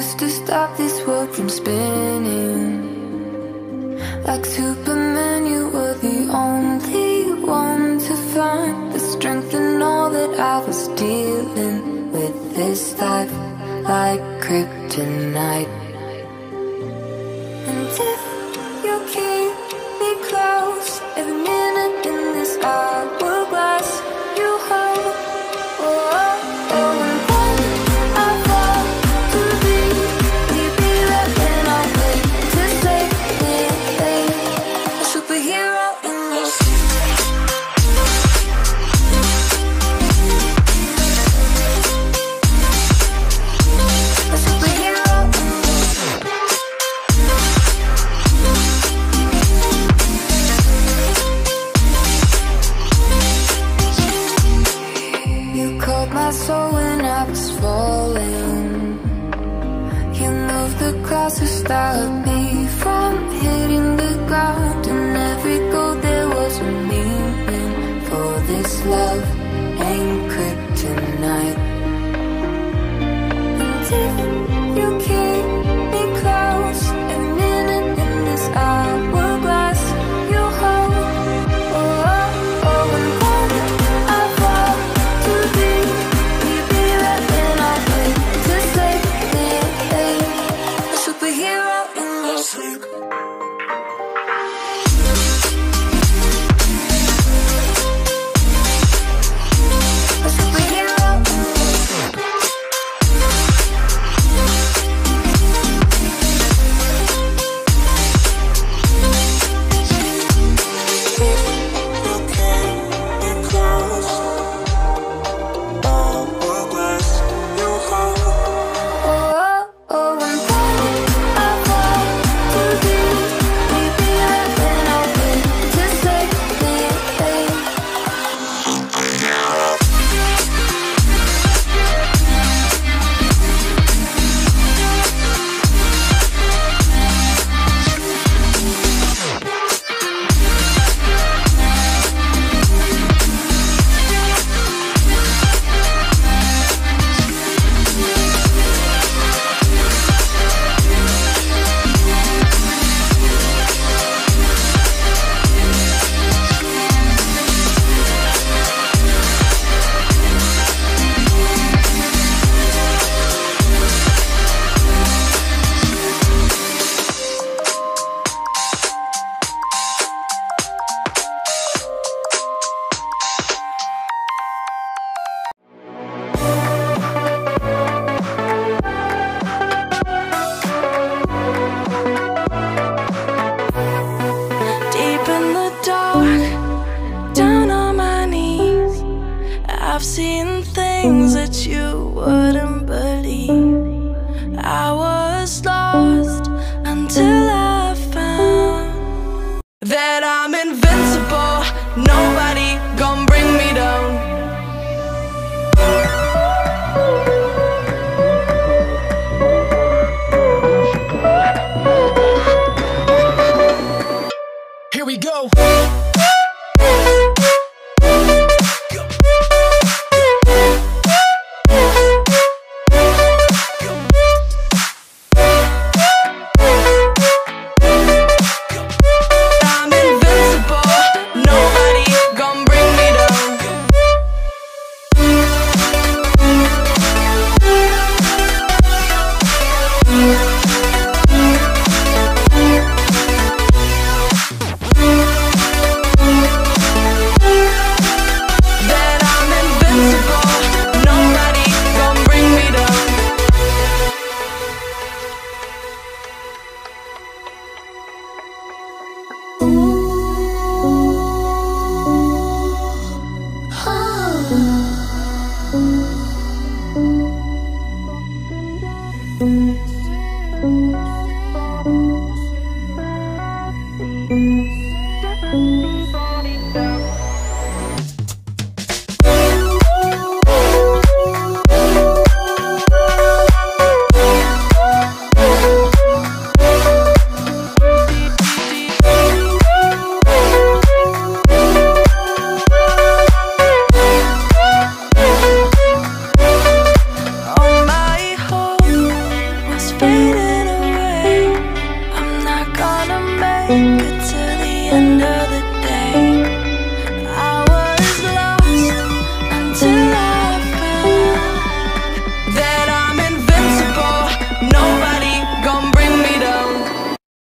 used to stop this world from spinning. Like Superman, you were the only one to find the strength in all that I was dealing with this life, like kryptonite. And if you keep me close, every minute in this hourglass you hold. Oh, oh, oh, and when I fall to be right when I wake to say a superhero in your sleep. A superhero in your sleep. You called my soul when I was falling. You moved the clouds to stop me from hitting the ground. And every goal there was a meaning. For this love ain't kryptonite. And if you keep me close, every minute in this hourglass you hold. Oh, oh, oh, and when I fall to be right when I wake to say a superhero in your sleep. A superhero in your sleep. Oh, oh, and when I fall to be right when I wake to say Deep in the dark, down on my knees, I've seen things that you wouldn't believe. I was lost until I found that I'm invincible. Nobody gon' bring me down. Here we go. I'm invincible. Nobody gon' bring me down.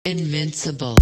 Invincible.